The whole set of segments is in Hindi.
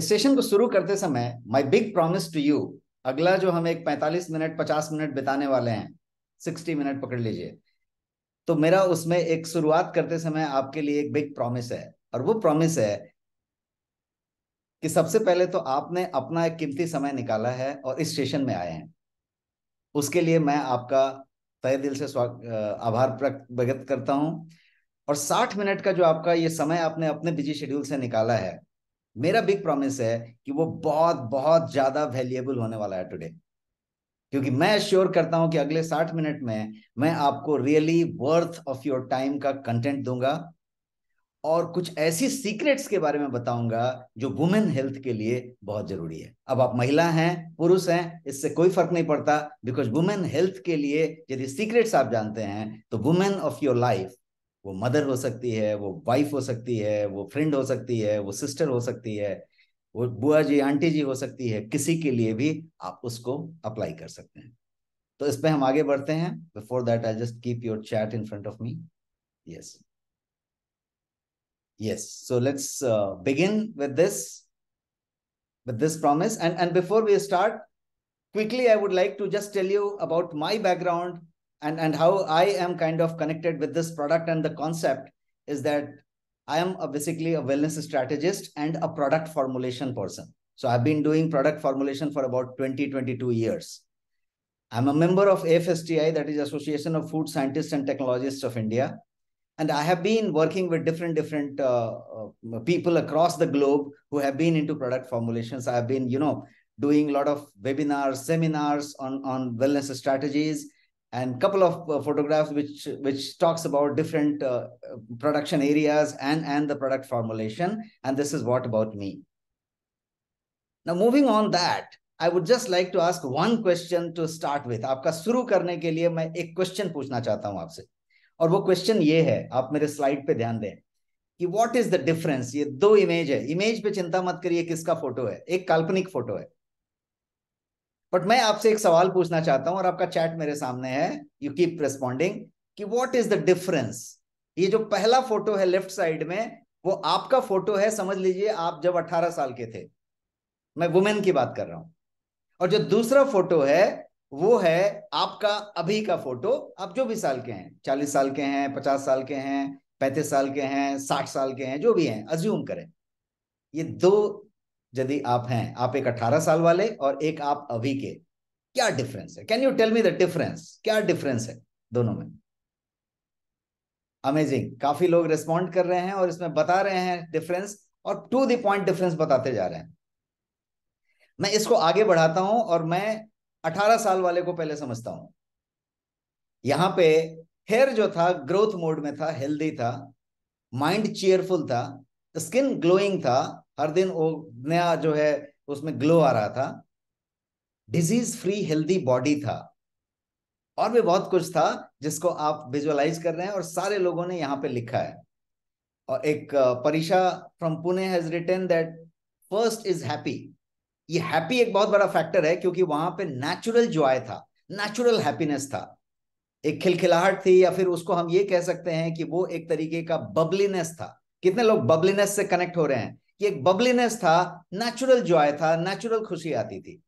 सेशन को शुरू करते समय my big promise to you, अगला जो हम एक 45 मिनट 50 मिनट बिताने वाले हैं, 60 मिनट पकड़ लीजिए, तो मेरा उसमें एक शुरुआत करते समय आपके लिए एक बिग प्रॉमिस है। और वो प्रॉमिस है कि सबसे पहले तो आपने अपना एक कीमती समय निकाला है और इस स्टेशन में आए हैं। उसके लिए मैं आपका तहे दिल से आभार प्रकट करता हूं। और 60 मिनट का जो आपका ये समय आपने अपने बिजी शेड्यूल से निकाला है, मेरा बिग प्रॉमिस है कि वो बहुत बहुत ज्यादा वैल्यूएबल होने वाला है टुडे। क्योंकि मैं श्योर करता हूं कि अगले 60 मिनट में मैं आपको really worth of your time का कंटेंट दूंगा और कुछ ऐसी सीक्रेट्स के बारे में बताऊंगा जो वुमेन हेल्थ के लिए बहुत जरूरी है। अब आप महिला हैं पुरुष हैं इससे कोई फर्क नहीं पड़ता, बिकॉज वुमेन हेल्थ के लिए यदि सीक्रेट्स आप जानते हैं तो वुमेन ऑफ योर लाइफ, वो मदर हो सकती है, वो वाइफ हो सकती है, वो फ्रेंड हो सकती है, वो सिस्टर हो सकती है, वो बुआ जी आंटी जी हो सकती है, किसी के लिए भी आप उसको अप्लाई कर सकते हैं। तो इस पे हम आगे बढ़ते हैं। Before that I just keep your chat in front of me. Yes, yes, so let's begin with this promise. And before we start, quickly I would like to just tell you about my background and how I am kind of connected with this product. And the concept is that I am basically a wellness strategist and a product formulation person. So I've been doing product formulation for about 20-22 years. I'm a member of AFSTI, that is Association of Food Scientists and Technologists of India. And I have been working with different people across the globe who have been into product formulations. I have been, doing a lot of webinars, seminars on wellness strategies, and couple of photographs which talks about different production areas and the product formulation. And this is what about me. Now, moving on that, I would just like to ask one question to start with. आपका शुरू करने के लिए मैं एक क्वेश्चन पूछना चाहता हूं आपसे, और वो क्वेश्चन ये है, आप मेरे स्लाइड पे ध्यान दें कि व्हाट इज द डिफरेंस। ये दो इमेज है, इमेज पे चिंता मत करिए किसका फोटो है, एक काल्पनिक फोटो है। बट मैं आपसे एक सवाल पूछना चाहता हूं और आपका चैट मेरे सामने है, यू कीप रिस्पॉन्डिंग कि व्हाट इज द डिफरेंस। ये जो पहला फोटो है लेफ्ट साइड में, वो आपका फोटो है, समझ लीजिए आप जब 18 साल के थे, मैं वुमेन की बात कर रहा हूं। और जो दूसरा फोटो है वो है आपका अभी का फोटो, आप जो भी साल के हैं, 40 साल के हैं, 50 साल के हैं, 35 साल के हैं, 60 साल के हैं, जो भी हैं, अज्यूम करें। ये दो यदि आप हैं, आप एक 18 साल वाले और एक आप अभी के, क्या डिफरेंस है? Can you tell me the difference, क्या डिफरेंस है दोनों में? अमेजिंग, काफी लोग रिस्पॉन्ड कर रहे हैं और इसमें बता रहे हैं डिफरेंस, और टू द पॉइंट डिफरेंस बताते जा रहे हैं। मैं इसको आगे बढ़ाता हूं और मैं 18 साल वाले को पहले समझता हूं। यहां पे हेयर जो था ग्रोथ मोड में था, हेल्दी था, माइंड चीयरफुल था, स्किन ग्लोइंग था, हर दिन वो नया जो है उसमें ग्लो आ रहा था, डिजीज फ्री हेल्दी बॉडी था, और भी बहुत कुछ था जिसको आप विजुअलाइज कर रहे हैं और सारे लोगों ने यहां पे लिखा है। और एक Pariksha from Pune has written that first is happy. ये हैप्पी एक बहुत बड़ा फैक्टर है क्योंकि वहां पे नेचुरल जॉय था, नेचुरल हैप्पीनेस था, एक खिलखिलाहट थी, या फिर उसको हम ये कह सकते हैं कि वो एक तरीके का बबलीनेस था। कितने लोग बबलीनेस से कनेक्ट हो रहे हैं कि एक बबलीनेस था, नेचुरल जॉय था, नेचुरल खुशी आती थी।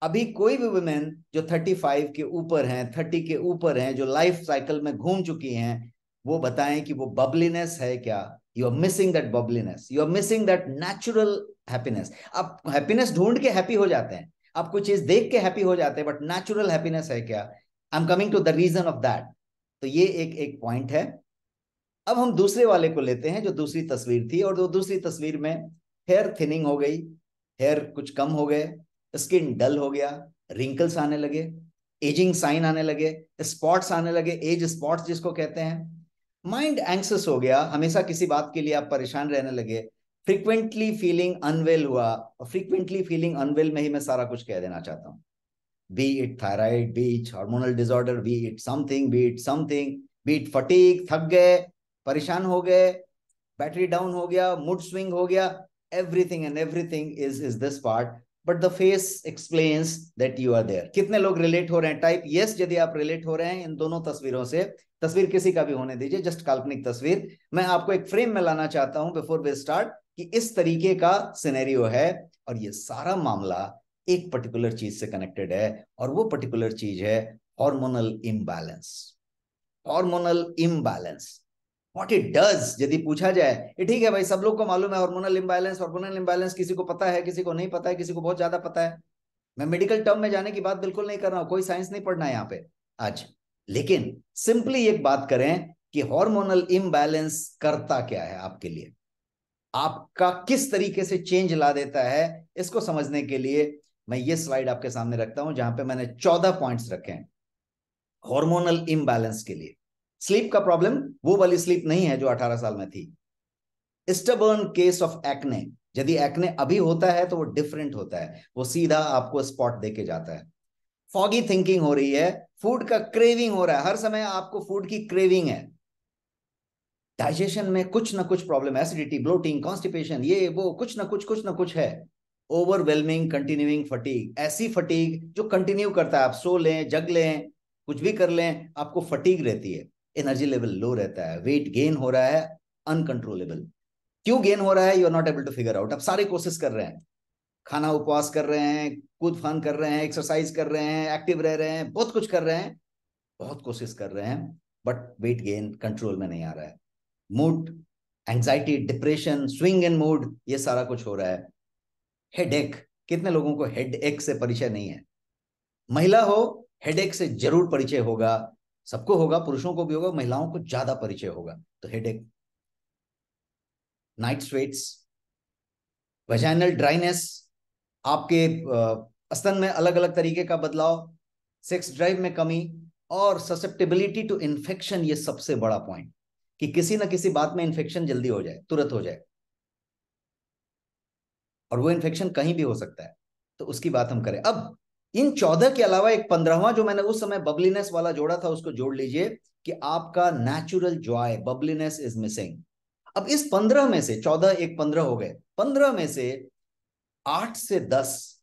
अभी कोई भी वुमेन जो 35 के ऊपर हैं, 30 के ऊपर हैं, जो लाइफ साइकिल में घूम चुकी हैं, वो बताएं कि वो बबलीनेस है क्या? You are missing that bubbliness, you are missing that natural happiness. आप हैप्पीनेस ढूंढ के हैप्पी हो जाते हैं, आप कोई चीज देख के हैप्पी हो जाते हैं, बट नेचुरल हैप्पीनेस है क्या? I am coming to the reason of that. तो ये एक एक पॉइंट है। अब हम दूसरे वाले को लेते हैं, जो दूसरी तस्वीर थी, और जो दूसरी तस्वीर में हेयर थिनिंग हो गई, हेयर कुछ कम हो गए, स्किन डल हो गया, रिंकल्स आने लगे, एजिंग साइन आने लगे, स्पॉट्स आने लगे, एज स्पॉट्स जिसको कहते हैं, माइंड एंक्सस हो गया, हमेशा किसी बात के लिए आप परेशान रहने लगे, फ्रीक्वेंटली फीलिंग अनवेल हुआ। और फ्रीक्वेंटली फीलिंग अनवेल में ही मैं सारा कुछ कह देना चाहता हूँ, be it thyroid, be it hormonal disorder, be it something, be it fatigue, थक गए, परेशान हो गए, बैटरी डाउन हो गया, मूड स्विंग हो गया, everything and everything is this part, but the face explains that you are there. कितने लोग रिलेट हो रहे हैं? टाइप यस यदि आप रिलेट हो रहे हैं इन दोनों तस्वीरों से। तस्वीर किसी का भी होने दीजिए, जस्ट काल्पनिक तस्वीर। मैं आपको एक फ्रेम में लाना चाहता हूं बिफोर वी स्टार्ट कि इस तरीके का सिनेरियो है और ये सारा मामला एक पर्टिकुलर चीज से कनेक्टेड है, और वो पर्टिकुलर चीज है hormonal imbalance. Hormonal imbalance what it does, यदि पूछा जाए, ये ठीक है भाई सब लोग को मालूम है हार्मोनल इम्बैलेंस। हार्मोनल इम्बैलेंस किसी को पता है, किसी को नहीं पता है, किसी को बहुत ज्यादा पता है। मैं मेडिकल टर्म में जाने की बात बिल्कुल नहीं कर रहा हूं, कोई साइंस नहीं पढ़ना है यहाँ पे आज। लेकिन सिंपली एक बात करें कि हार्मोनल इम्बैलेंस करता क्या है आपके लिए, आपका किस तरीके से चेंज ला देता है, इसको समझने के लिए मैं ये स्लाइड आपके सामने रखता हूं, जहां पे मैंने 14 पॉइंट्स रखे हैं हार्मोनल इम्बैलेंस के लिए। स्लीप का प्रॉब्लम वो वाली स्लीप नहीं है जो 18 साल में थी। स्टबर्न केस ऑफ एक्ने, यदि एक्ने अभी होता है तो वो डिफरेंट होता है, वो सीधा आपको स्पॉट देके जाता है। फॉगी थिंकिंग हो रही है, फूड का क्रेविंग हो रहा है, हर समय आपको फूड की क्रेविंग है। डाइजेशन में कुछ ना कुछ प्रॉब्लम, एसिडिटी, ब्लोटिंग, कॉन्स्टिपेशन, ये वो कुछ ना कुछ है। ओवरवेलमिंग कंटिन्यूइंग फटीग, ऐसी फटीग जो कंटिन्यू करता है, आप सो लें जग लें कुछ भी कर लें आपको फटीग रहती है, एनर्जी लेवल लो रहता है, वेट गेन हो रहा है अनकंट्रोलेबल। क्यों गेन हो रहा है, you are not able to figure out. आप सारे कोशिश कर रहे हैं, खाना उपवास कर रहे हैं, कूद फान कर रहे हैं, एक्सरसाइज कर रहे हैं, एक्टिव रह रहे हैं, बहुत कुछ कर रहे हैं, बहुत कोशिश कर रहे हैं, बट वेट गेन कंट्रोल में नहीं आ रहा है। Mood, anxiety, depression, swing in mood, ये सारा कुछ हो रहा है। हेडेक, कितने लोगों को हेडेक से परिचय नहीं है? महिला हो, हेडेक से जरूर परिचय होगा, सबको होगा, पुरुषों को भी होगा, महिलाओं को ज्यादा परिचय होगा। तो headache, night sweats, vaginal dryness, आपके स्तन में अलग अलग तरीके का बदलाव, सेक्स ड्राइव में कमी, और ससेप्टेबिलिटी टू इन्फेक्शन, ये सबसे बड़ा पॉइंट, कि किसी ना किसी बात में इन्फेक्शन जल्दी हो जाए, तुरंत हो जाए, और वो इन्फेक्शन कहीं भी हो सकता है। तो उसकी बात हम करें अब। इन 14 के अलावा एक 15वां जो मैंने उस समय बबलीनेस वाला जोड़ा था, उसको जोड़ लीजिए कि आपका natural Joy, bubbliness is missing. अब इस 15 में से 14 एक 15 हो गए, 15 में से 8 से 10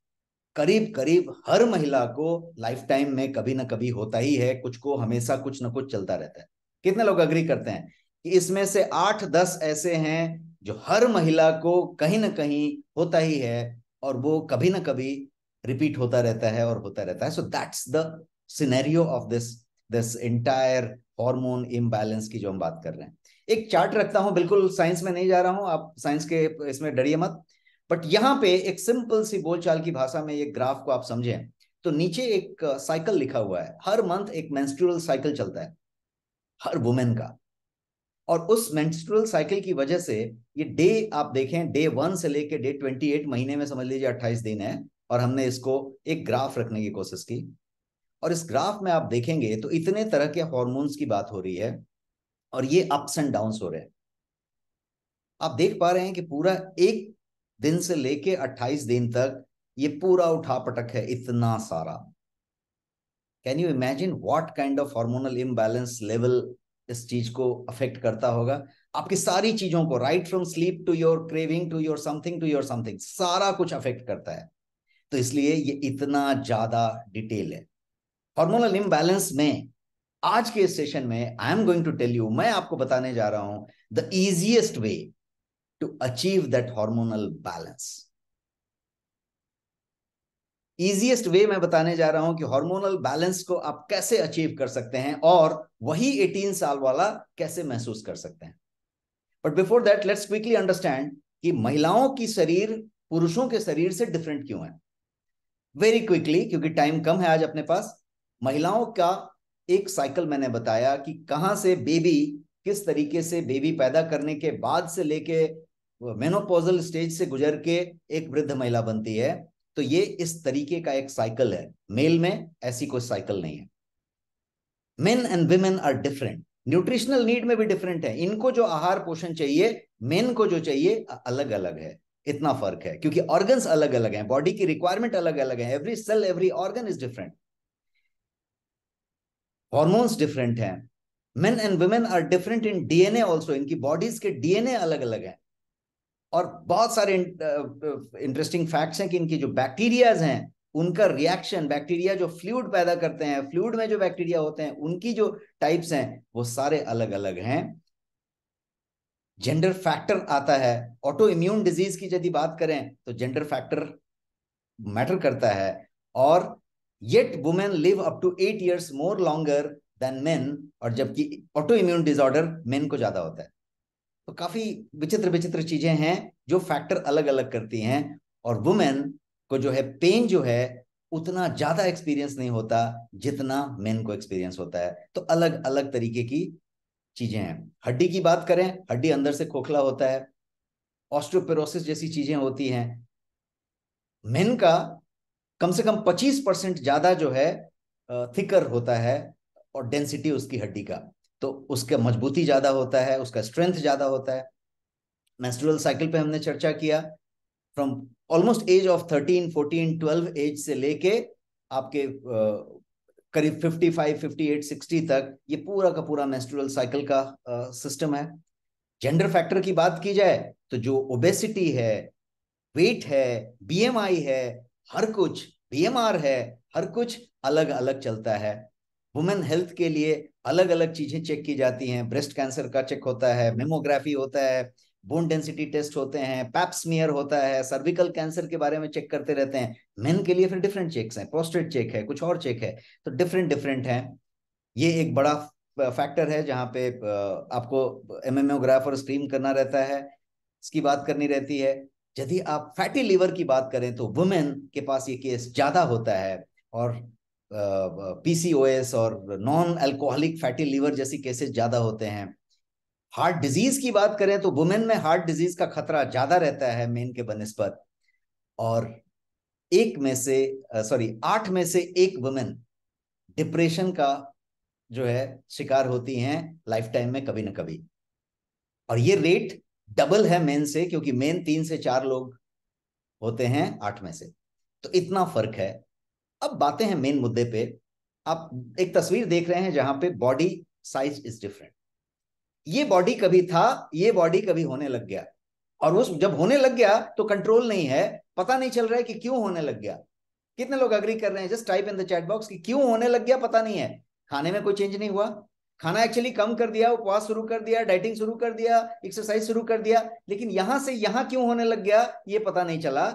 करीब करीब हर महिला को लाइफ टाइम में कभी ना कभी होता ही है, कुछ को हमेशा कुछ ना कुछ चलता रहता है। कितने लोग अग्री करते हैं कि इसमें से 8-10 ऐसे हैं जो हर महिला को कहीं ना कहीं होता ही है, और वो कभी ना कभी रिपीट होता रहता है और होता रहता है। So that's the scenario of this this entire hormone imbalance की जो हम बात कर रहे हैं। एक चार्ट रखता हूं, बिल्कुल साइंस में नहीं जा रहा हूं, आप साइंस के इसमें डरिए मत, बट यहां पे एक सिंपल सी बोलचाल की भाषा में ये ग्राफ को आप समझें तो नीचे एक साइकिल लिखा हुआ है, हर मंथ एक मेंस्ट्रुअल साइकिल चलता है हर वुमेन का, और उस मेंस्ट्रुअल साइकिल की वजह से ये डे आप देखें, डे 1 से लेके डे 28, महीने में समझ लीजिए 28 दिन है, और हमने इसको एक ग्राफ रखने की कोशिश की, और इस ग्राफ में आप देखेंगे तो इतने तरह के हॉर्मोन्स की बात हो रही है, और ये अप्स एंड डाउन्स हो रहे हैं। आप देख पा रहे हैं कि पूरा एक दिन से लेके 28 दिन तक ये पूरा उठा पटक है, इतना सारा। Can you imagine what kind of hormonal imbalance level इस चीज को अफेक्ट करता होगा? आपकी सारी चीजों को, right from sleep to your craving to your something to your something, सारा कुछ अफेक्ट करता है। तो इसलिए ये इतना ज्यादा डिटेल है हार्मोनल इम्बैलेंस में। आज के इस सेशन में I am going to tell you, मैं आपको बताने जा रहा हूं the easiest way to achieve that hormonal balance। Easiest way मैं बताने जा रहा हूं कि हार्मोनल बैलेंस को आप कैसे अचीव कर सकते हैं, और वही 18 साल वाला कैसे महसूस कर सकते हैं। But before that let's quickly understand कि महिलाओं की शरीर पुरुषों के शरीर से डिफरेंट क्यों है। वेरी क्विकली, क्योंकि टाइम कम है आज अपने पास। महिलाओं का एक साइकिल मैंने बताया कि कहां से बेबी, किस तरीके से बेबी पैदा करने के बाद से लेके मेनोपॉजल स्टेज से गुजर के एक वृद्ध महिला बनती है। तो ये इस तरीके का एक साइकिल है, मेल में ऐसी कोई साइकिल नहीं है। Men and women are different, nutritional need में भी डिफरेंट है, इनको जो आहार पोषण चाहिए, मेन को जो चाहिए अलग अलग है। इतना फर्क है क्योंकि ऑर्गन्स अलग अलग हैं, बॉडी की रिक्वायरमेंट अलग अलग है, every cell every organ is different, hormones different हैं। Men and women are different in DNA also, इनकी बॉडीज के डीएनए अलग अलग हैं। और बहुत सारे इंटरेस्टिंग फैक्ट्स हैं कि इनकी जो बैक्टीरियाज हैं, उनका रिएक्शन, बैक्टीरिया जो फ्लूइड पैदा करते हैं, फ्लूइड में जो बैक्टीरिया होते हैं, उनकी जो टाइप्स हैं वो सारे अलग अलग हैं। जेंडर फैक्टर आता है। ऑटो इम्यून डिजीज की यदि बात करें तो जेंडर फैक्टर मैटर करता है। और yet women live up to 8 years more longer than men, और जबकि ऑटो इम्यून डिसऑर्डर मेन को ज्यादा होता है। तो काफी विचित्र विचित्र चीजें हैं जो फैक्टर अलग अलग करती हैं। और वुमेन को जो है पेन जो है उतना ज्यादा एक्सपीरियंस नहीं होता जितना मेन को एक्सपीरियंस होता है। तो अलग अलग तरीके की चीजें हैं। हड्डी की बात करें, हड्डी अंदर से खोखला होता है, ऑस्टियोपोरोसिस जैसी चीजें होती हैं। मेन का कम से कम 25% ज्यादा जो है थिकर होता है, और डेंसिटी उसकी हड्डी का, तो उसका मजबूती ज्यादा होता है, उसका स्ट्रेंथ ज्यादा होता है। मेंस्ट्रुअल साइकिल पे हमने चर्चा किया, from almost age of 13 14 12 age से लेके आपके करीब 55 58 60 तक ये पूरा का पूरा मेंस्ट्रुअल साइकिल का सिस्टम है। जेंडर फैक्टर की बात की जाए तो जो ओबेसिटी है, वेट है, बीएमआई है, हर कुछ, बीएमआर है, हर कुछ अलग अलग चलता है। वुमेन हेल्थ के लिए अलग अलग चीजें चेक की जाती हैं। ब्रेस्ट कैंसर का चेक होता है, मेमोग्राफी होता है, बोन डेंसिटी टेस्ट होते हैं, पैप स्मीयर होता है, सर्विकल कैंसर के बारे में चेक करते रहते हैं। मेन के लिए फिर डिफरेंट चेक्स हैं, प्रोस्टेट चेक है, कुछ और चेक है, तो डिफरेंट डिफरेंट हैं। ये एक बड़ा फैक्टर है जहाँ पे आपको एमएमओग्राफ और स्क्रीन करना रहता है, इसकी बात करनी रहती है। यदि आप फैटी लिवर की बात करें तो वुमेन के पास ये केस ज्यादा होता है, और पीसीओएस और नॉन अल्कोहलिक फैटी लिवर जैसी केसेस ज्यादा होते हैं। हार्ट डिजीज की बात करें तो वुमेन में हार्ट डिजीज का खतरा ज्यादा रहता है मेन के बनिस्बत। और एक में से सॉरी 8 में से 1 वुमेन डिप्रेशन का जो है शिकार होती हैं लाइफ टाइम में कभी ना कभी। और ये रेट डबल है मेन से, क्योंकि मेन 3 से 4 लोग होते हैं 8 में से, तो इतना फर्क है। अब बातें हैं मेन मुद्दे पे। आप एक तस्वीर देख रहे हैं जहां पे बॉडी साइज इज डिफरेंट। ये बॉडी कभी था, ये बॉडी कभी होने लग गया, और उस जब होने लग गया तो कंट्रोल नहीं है, पता नहीं चल रहा है कि क्यों होने लग गया। कितने लोग अग्री कर रहे हैं? Just type in the chat box कि क्यों होने लग गया, पता नहीं है। खाने में कोई चेंज नहीं हुआ, खाना एक्चुअली कम कर दिया, उपवास शुरू कर दिया, डाइटिंग शुरू कर दिया, एक्सरसाइज शुरू कर दिया, लेकिन यहां से यहां क्यों होने लग गया ये पता नहीं चला।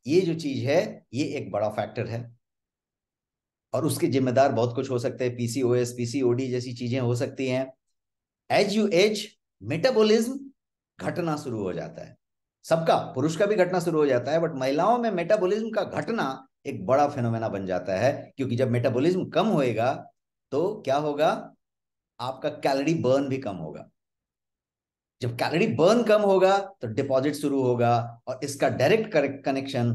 ये जो चीज है ये एक बड़ा फैक्टर है, और उसके जिम्मेदार बहुत कुछ हो सकते हैं। पीसीओएस, पीसीओडी जैसी चीजें हो सकती हैं। एज यू एज मेटाबॉलिज्म घटना शुरू हो जाता है। सबका, पुरुष का भी घटना शुरू हो जाता है, बट महिलाओं में मेटाबॉलिज्म का घटना एक बड़ा फिनोमेना बन जाता है। क्योंकि जब मेटाबॉलिज्म कम होएगा तो क्या होगा? आपका कैलोरी बर्न भी कम होगा। जब कैलोरी बर्न कम होगा तो डिपॉजिट शुरू होगा, और इसका डायरेक्ट कनेक्शन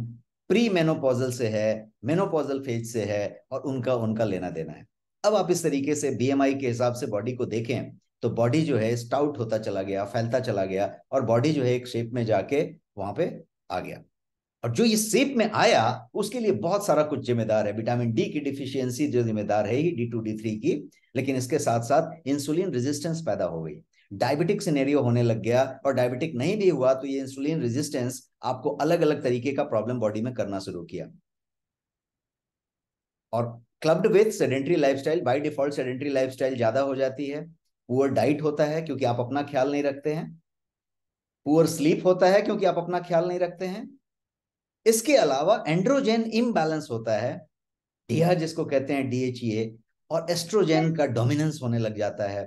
प्री मेनोपॉजल से है, मेनोपॉजल फेज से है, और उनका उनका लेना देना है। अब आप इस तरीके से बीएमआई के हिसाब से बॉडी को देखें तो बॉडी जो है स्टाउट होता चला गया, फैलता चला गया, और बॉडी जो है एक शेप में जाके वहां पे आ गया। और जो इस शेप में आया उसके लिए बहुत सारा कुछ जिम्मेदार है। विटामिन डी की डिफिशियंसी जो जिम्मेदार है D2 D3 की, लेकिन इसके साथ साथ इंसुलिन रेजिस्टेंस पैदा हो गई, डायबिटिक सिनेरियो होने लग गया। और डायबिटिक नहीं भी हुआ तो ये इंसुलिन रेजिस्टेंस आपको अलग अलग तरीके का प्रॉब्लम बॉडी में करना शुरू किया। और clubbed with sedentary lifestyle, by default sedentary lifestyle ज्यादा हो जाती है। पुअर डाइट होता है क्योंकि आप अपना ख्याल नहीं रखते हैं। पुअर स्लीप होता है क्योंकि आप अपना ख्याल नहीं रखते हैं। इसके अलावा एंड्रोजेन इम्बैलेंस होता है, डीहा जिसको कहते हैं, DHEA, और एस्ट्रोजेन का डोमिनेंस होने लग जाता है।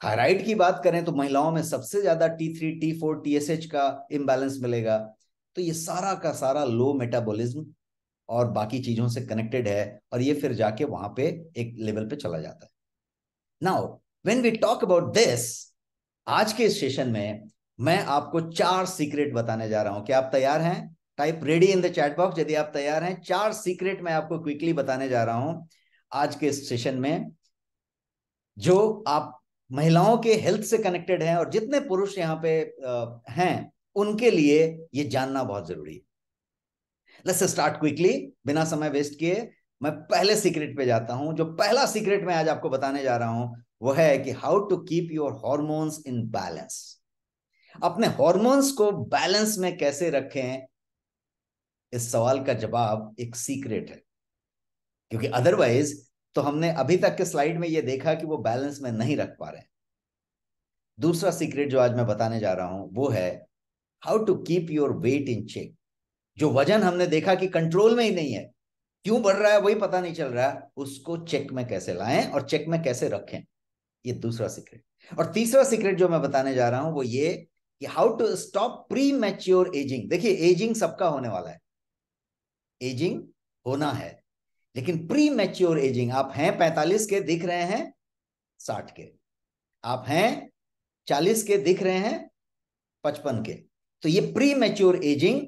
थायराइड की बात करें तो महिलाओं में सबसे ज्यादा T3 T4 TSH का इम्बैलेंस मिलेगा। तो ये सारा का सारा लो मेटाबॉलिज्म और बाकी चीजों से कनेक्टेड है, और ये फिर जाके वहां पे एक लेवल पे चला जाता है। Now when we talk about this, आज के इस सेशन में मैं आपको 4 सीक्रेट बताने जा रहा हूं। क्या आप तैयार हैं? Type ready in the chat box यदि आप तैयार हैं। 4 सीक्रेट मैं आपको क्विकली बताने जा रहा हूं आज के इस सेशन में, जो आप महिलाओं के हेल्थ से कनेक्टेड हैं, और जितने पुरुष यहाँ पे हैं उनके लिए ये जानना बहुत जरूरी है। लेट्स स्टार्ट क्विकली, बिना समय वेस्ट किए। मैं पहले सीक्रेट पे जाता हूं। जो पहला सीक्रेट मैं आज आपको बताने जा रहा हूं वो है कि how to keep your hormones in balance. अपने हॉर्मोन्स को बैलेंस में कैसे रखें, इस सवाल का जवाब एक सीक्रेट है। क्योंकि अदरवाइज तो हमने अभी तक के स्लाइड में ये देखा कि वो बैलेंस में नहीं रख पा रहे हैं। दूसरा सीक्रेट जो आज मैं बताने जा रहा हूं वो है how to keep your weight in check. जो वजन हमने देखा कि कंट्रोल में ही नहीं है, क्यों बढ़ रहा है वही पता नहीं चल रहा है, उसको चेक में कैसे लाएं और चेक में कैसे रखें, ये दूसरा सीक्रेट। और तीसरा सीक्रेट जो मैं बताने जा रहा हूं वो ये कि how to stop premature aging. देखिए, एजिंग सबका होने वाला है, एजिंग होना है, लेकिन प्री मैच्योर एजिंग, आप हैं 45 के दिख रहे हैं 60 के, आप हैं 40 के दिख रहे हैं 55 के, तो ये प्री मैच्योर एजिंग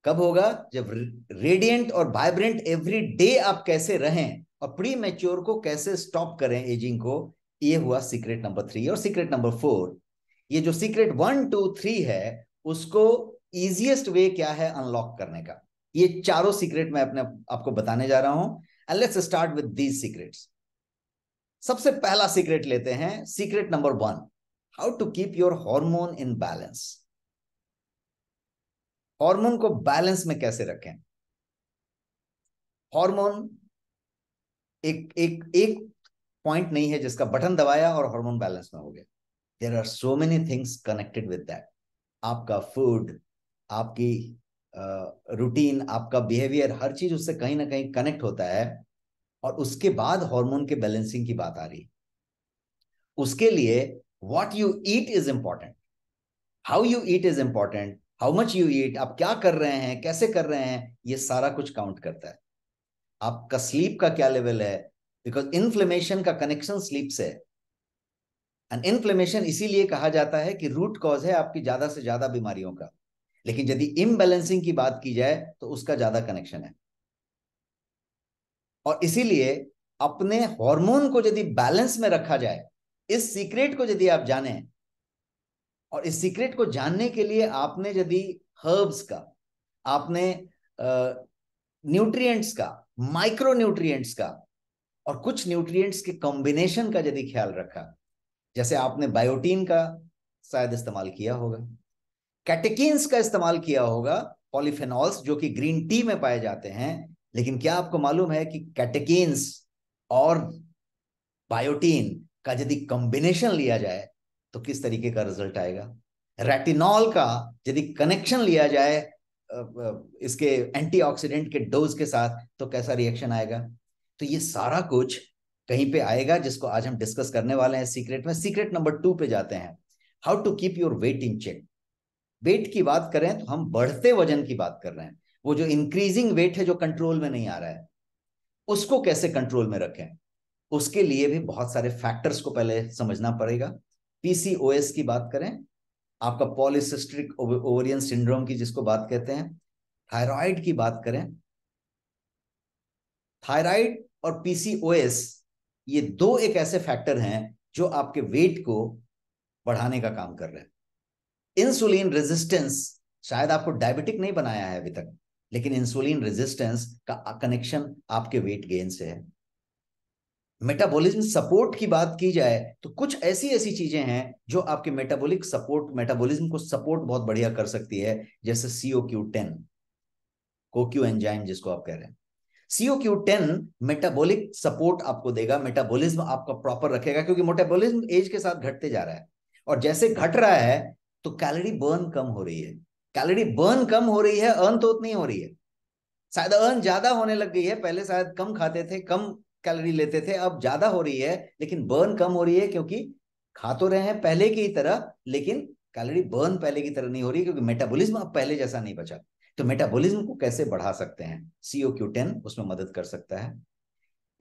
कब होगा? जब रेडिएंट और वाइब्रेंट एवरी डे आप कैसे रहें और प्री मैच्योर को कैसे स्टॉप करें एजिंग को। ये हुआ सीक्रेट नंबर 3। और सीक्रेट नंबर 4, ये जो सीक्रेट 1 2 3 है उसको इजीएस्ट वे क्या है अनलॉक करने का, ये चारों सीक्रेट मैं अपने आपको बताने जा रहा हूं। And let's start with these secrets. सबसे पहला सीक्रेट लेते हैं, secret number 1, how to keep your hormone in balance. Hormone को बैलेंस में कैसे रखें? हार्मोन एक एक एक पॉइंट नहीं है जिसका बटन दबाया और हार्मोन बैलेंस में हो गया। There are so many things connected with that. आपका फूड, आपकी रूटीन, आपका बिहेवियर, हर चीज उससे कहीं ना कहीं कनेक्ट होता है। और उसके बाद हार्मोन के बैलेंसिंग की बात आ रही है। उसके लिए what you eat is important, how you eat is important, how much you eat, आप क्या कर रहे हैं, कैसे कर रहे हैं, ये सारा कुछ काउंट करता है। आपका स्लीप का क्या लेवल है, बिकॉज इन्फ्लेमेशन का कनेक्शन स्लीप से है। एंड इन्फ्लेमेशन इसीलिए कहा जाता है कि रूट कॉज है आपकी ज्यादा से ज्यादा बीमारियों का, लेकिन यदि इम्बैलेंसिंग की बात की जाए तो उसका ज्यादा कनेक्शन है। और इसीलिए अपने हार्मोन को यदि बैलेंस में रखा जाए, इस सीक्रेट को यदि आप जाने, और इस सीक्रेट को जानने के लिए आपने यदि हर्ब्स का, आपने न्यूट्रिएंट्स का, माइक्रो न्यूट्रिएंट्स का और कुछ न्यूट्रिएंट्स के कॉम्बिनेशन का यदि ख्याल रखा, जैसे आपने बायोटीन का शायद इस्तेमाल किया होगा, कैटेकिन्स का इस्तेमाल किया होगा, पॉलीफेनॉल्स जो कि ग्रीन टी में पाए जाते हैं, लेकिन क्या आपको मालूम है कि कैटेकिन्स और बायोटीन का यदि कॉम्बिनेशन लिया जाए तो किस तरीके का रिजल्ट आएगा? रेटिनॉल का यदि कनेक्शन लिया जाए इसके एंटीऑक्सीडेंट के डोज के साथ तो कैसा रिएक्शन आएगा? तो ये सारा कुछ कहीं पे आएगा जिसको आज हम डिस्कस करने वाले हैं सीक्रेट में। सीक्रेट नंबर 2 पे जाते हैं, how to keep your weight in check. Weight की बात करें तो हम बढ़ते वजन की बात कर रहे हैं, वो जो इंक्रीजिंग वेट है जो कंट्रोल में नहीं आ रहा है, उसको कैसे कंट्रोल में रखें। उसके लिए भी बहुत सारे फैक्टर्स को पहले समझना पड़ेगा। पीसीओएस की बात करें, आपका पॉलीसिस्टिक ओवेरियन सिंड्रोम की जिसको बात कहते हैं, थायराइड की बात करें, थायराइड और पीसीओएस ये दो एक ऐसे फैक्टर हैं जो आपके वेट को बढ़ाने का काम कर रहे हैं। इंसुलिन रेजिस्टेंस, शायद आपको डायबिटिक नहीं बनाया है अभी तक, लेकिन इंसुलिन रेजिस्टेंस का कनेक्शन आपके वेट गेन से है। मेटाबॉलिज्म सपोर्ट की बात की जाए तो कुछ ऐसी ऐसी चीजें हैं जो आपके मेटाबॉलिक सपोर्ट, मेटाबॉलिज्म को सपोर्ट बहुत बढ़िया कर सकती है, जैसे CO Q10, कोक्यू एंजाइम जिसको आप कह रहे हैं। CO Q10 मेटाबॉलिक सपोर्ट आपको देगा, मेटाबॉलिज्म आपका प्रॉपर रखेगा, क्योंकि मेटाबॉलिज्म एज के साथ घटते जा रहा है, और जैसे घट रहा है तो कैलोरी बर्न कम हो रही है। कैलोरी बर्न कम हो रही है, अर्न तो उतनी हो रही है। शायद अर्न ज्यादा होने लग गई है, पहले शायद कम खाते थे, कम कैलोरी लेते थे, अब ज्यादा हो रही है, लेकिन बर्न कम हो रही है, क्योंकि खा तो रहे हैं पहले की तरह, लेकिन कैलोरी बर्न पहले की तरह नहीं हो रही, क्योंकि मेटाबॉलिज्म अब पहले जैसा नहीं बचा। तो मेटाबॉलिज्म को कैसे बढ़ा सकते हैं? CO Q10 उसमें मदद कर सकता है।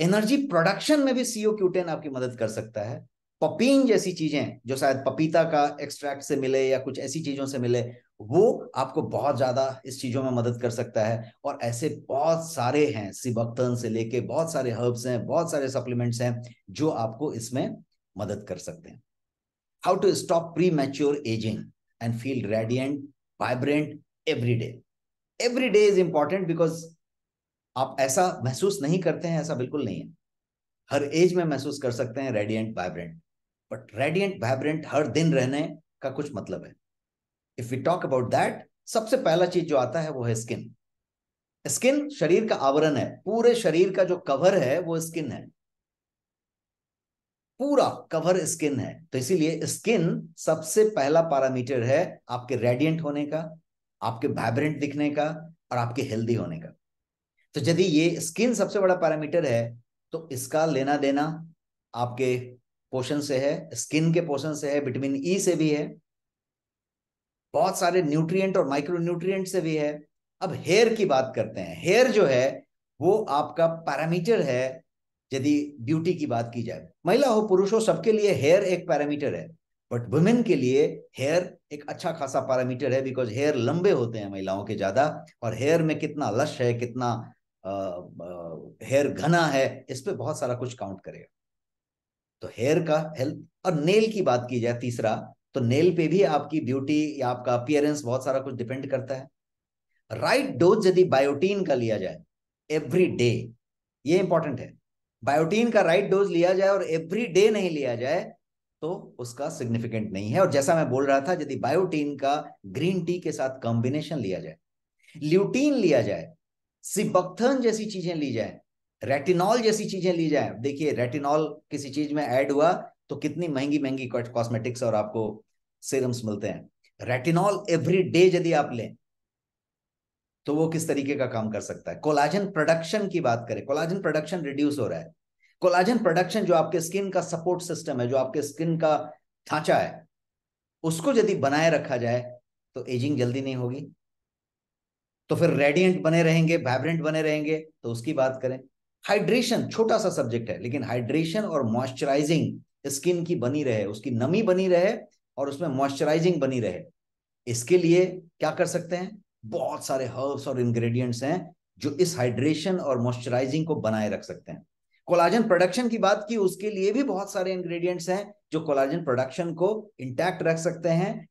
एनर्जी प्रोडक्शन में भी CO Q10 आपकी मदद कर सकता है। पपीन जैसी चीजें जो शायद पपीता का एक्सट्रैक्ट से मिले या कुछ ऐसी चीजों से मिले, वो आपको बहुत ज्यादा इस चीजों में मदद कर सकता है। और ऐसे बहुत सारे हैं, सिबक्तन से लेके बहुत सारे हर्ब्स हैं, बहुत सारे सप्लीमेंट्स हैं जो आपको इसमें मदद कर सकते हैं। How to stop premature aging and feel radiant, vibrant every day. Every day is important, because आप ऐसा महसूस नहीं करते हैं, ऐसा बिल्कुल नहीं है। हर एज में महसूस कर सकते हैं radiant vibrant, but radiant vibrant हर दिन रहने का कुछ मतलब है। If we talk about that, सबसे पहला चीज जो आता है वो है स्किन। स्किन शरीर का आवरण है, पूरे शरीर का जो कवर है वो स्किन है। पूरा कवर स्किन है। तो इसीलिए स्किन सबसे पहला पैरामीटर है आपके रेडिएंट होने का, आपके वाइब्रेंट दिखने का और आपके हेल्दी होने का। तो यदि ये स्किन सबसे बड़ा पैरामीटर है तो इसका लेना देना आपके पोषण से है, स्किन के पोषण से है, विटामिन ई से भी है, बहुत सारे न्यूट्रिएंट और माइक्रो न्यूट्रिएंट से भी है। अब हेयर की बात करते हैं। हेयर जो है वो आपका पैरामीटर है यदि ब्यूटी की बात की जाए। महिला हो पुरुष हो सबके लिए हेयर एक पैरामीटर है, बट वुमेन के लिए हेयर एक अच्छा खासा पैरामीटर है, बिकॉज हेयर लंबे होते हैं महिलाओं के ज्यादा, और हेयर में कितना लश है, कितना हेयर घना है, इस पे बहुत सारा कुछ काउंट करेगा। तो हेयर का हेल्थ। और नेल की बात की जाए तीसरा, तो नेल पे भी आपकी ब्यूटी या आपका अपीयरेंस बहुत सारा कुछ डिपेंड करता है। राइट डोज यदि बायोटीन का लिया जाए एवरी डे, ये इंपॉर्टेंट है। बायोटीन का राइट डोज लिया जाए और एवरी डे नहीं लिया जाए तो उसका सिग्निफिकेंट नहीं है। और जैसा मैं बोल रहा था, यदि बायोटीन का ग्रीन टी के साथ कॉम्बिनेशन लिया जाए, ल्यूटीन लिया जाए, सिबक्थन जैसी चीजें ली जाए, रेटिनॉल जैसी चीजें ली जाए। देखिए रेटिनॉल किसी चीज में ऐड हुआ तो कितनी महंगी महंगी कॉस्मेटिक्स और आपको सीरम्स मिलते हैं। रेटिनॉल एवरी डे यदि आप लें तो वो किस तरीके का काम कर सकता है। कोलाजन प्रोडक्शन की बात करें, कोलाजन प्रोडक्शन रिड्यूस हो रहा है। कोलाजन प्रोडक्शन जो आपके स्किन का सपोर्ट सिस्टम है, जो आपके स्किन का ढांचा है, उसको यदि बनाए रखा जाए तो एजिंग जल्दी नहीं होगी, तो फिर रेडिएंट बने रहेंगे, वाइब्रेंट बने रहेंगे। तो उसकी बात करें। हाइड्रेशन छोटा सा सब्जेक्ट है, लेकिन हाइड्रेशन और मॉइस्चराइजिंग स्किन की बनी रहे, उसकी नमी बनी रहे और उसमें मॉइस्चराइजिंग बनी रहे, इसके लिए क्या कर सकते हैं। बहुत सारे हर्ब्स और इंग्रेडिएंट्स हैं जो इस हाइड्रेशन और मॉइस्चराइजिंग को बनाए रख सकते हैं। कोलाजन प्रोडक्शन की बात की, उसके लिए भी बहुत सारे इंग्रेडिएंट्स हैं जो कोलाजन प्रोडक्शन को इंटैक्ट रख सकते हैं,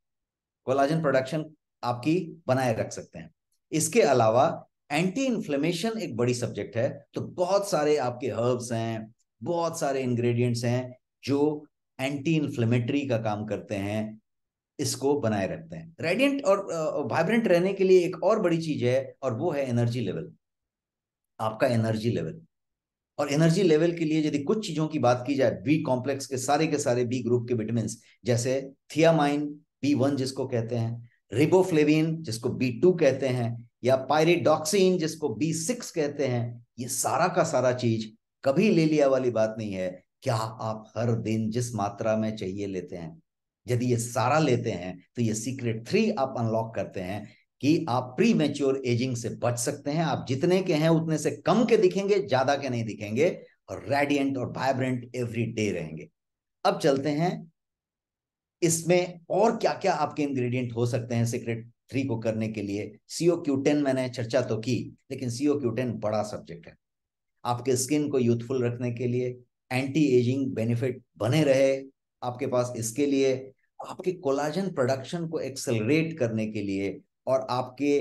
कोलाजन प्रोडक्शन आपकी बनाए रख सकते हैं। इसके अलावा एंटी इन्फ्लेमेशन एक बड़ी सब्जेक्ट है। तो बहुत सारे आपके हर्ब्स हैं, बहुत सारे इंग्रेडिएंट्स हैं जो एंटी इन्फ्लेमेटरी का काम करते हैं, इसको बनाए रखते हैं। रेडिएंट और वाइब्रेंट रहने के लिए एक और बड़ी चीज है और वो है एनर्जी लेवल, आपका एनर्जी लेवल। और एनर्जी लेवल के लिए यदि कुछ चीजों की बात की जाए, बी कॉम्प्लेक्स के सारे बी ग्रुप के विटामिन, जैसे थियामाइन B1 जिसको कहते हैं, रिबोफ्लेविन जिसको B2 कहते हैं, या पायरिडॉक्सिन जिसको B6 कहते हैं, ये सारा का सारा चीज कभी ले लिया वाली बात नहीं है। क्या आप हर दिन जिस मात्रा में चाहिए लेते हैं, यदि ये सारा लेते हैं तो ये सीक्रेट 3 आप अनलॉक करते हैं कि आप प्री मैच्योर एजिंग से बच सकते हैं। आप जितने के हैं उतने से कम के दिखेंगे, ज्यादा के नहीं दिखेंगे, और रेडिएंट और वाइब्रेंट एवरी डे रहेंगे। अब चलते हैं इसमें और क्या क्या आपके इंग्रेडिएंट हो सकते हैं सीक्रेट 3 को करने के लिए। CO-Q10 मैंने चर्चा तो की, लेकिन CO-Q10 बड़ा सब्जेक्ट है। आपके स्किन को यूथफुल रखने के लिए, एंटी एजिंग बेनिफिट बने रहे आपके पास, इसके लिए आपके कोलाजन प्रोडक्शन को एक्सेलरेट करने के लिए, और आपके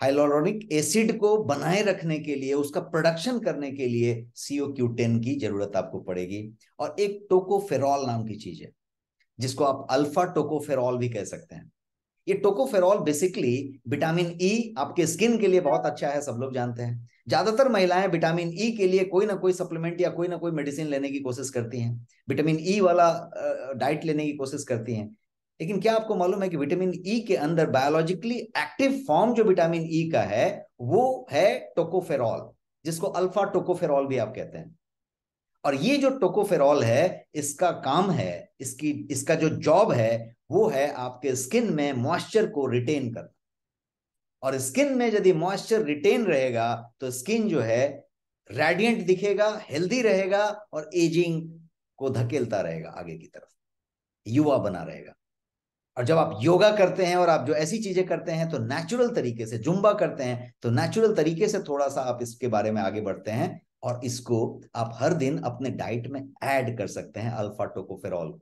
हाइलोरोनिक एसिड को बनाए रखने के लिए, उसका प्रोडक्शन करने के लिए CO-Q10 की जरूरत आपको पड़ेगी। और एक टोकोफेरॉल नाम की चीज है जिसको आप अल्फा टोकोफेरॉल भी कह सकते हैं। ये टोकोफेरॉल बेसिकली विटामिन ई आपके स्किन के लिए बहुत अच्छा है, सब लोग जानते हैं। ज्यादातर महिलाएं विटामिन ई के लिए कोई ना कोई सप्लीमेंट या कोई ना कोई मेडिसिन लेने की कोशिश करती हैं, विटामिन ई वाला डाइट लेने की कोशिश करती हैं। लेकिन क्या आपको मालूम है कि विटामिन ई के अंदर बायोलॉजिकली एक्टिव फॉर्म जो विटामिन ई का है वो है टोकोफेरॉल, जिसको अल्फा टोकोफेरॉल भी आप कहते हैं। और ये जो टोकोफेरॉल है, इसका काम है, इसका जो जॉब है वो है आपके स्किन में मॉइस्चर को रिटेन करना। और स्किन में यदि मॉइस्चर रिटेन रहेगा तो स्किन जो है रेडिएंट दिखेगा, हेल्दी रहेगा और एजिंग को धकेलता रहेगा आगे की तरफ, युवा बना रहेगा। और जब आप योगा करते हैं और आप जो ऐसी चीजें करते हैं तो नेचुरल तरीके से, जुम्बा करते हैं तो नेचुरल तरीके से थोड़ा सा आप इसके बारे में आगे बढ़ते हैं और इसको आप हर दिन अपने डाइट में ऐड कर सकते हैं, अल्फा टोकोफेरॉल।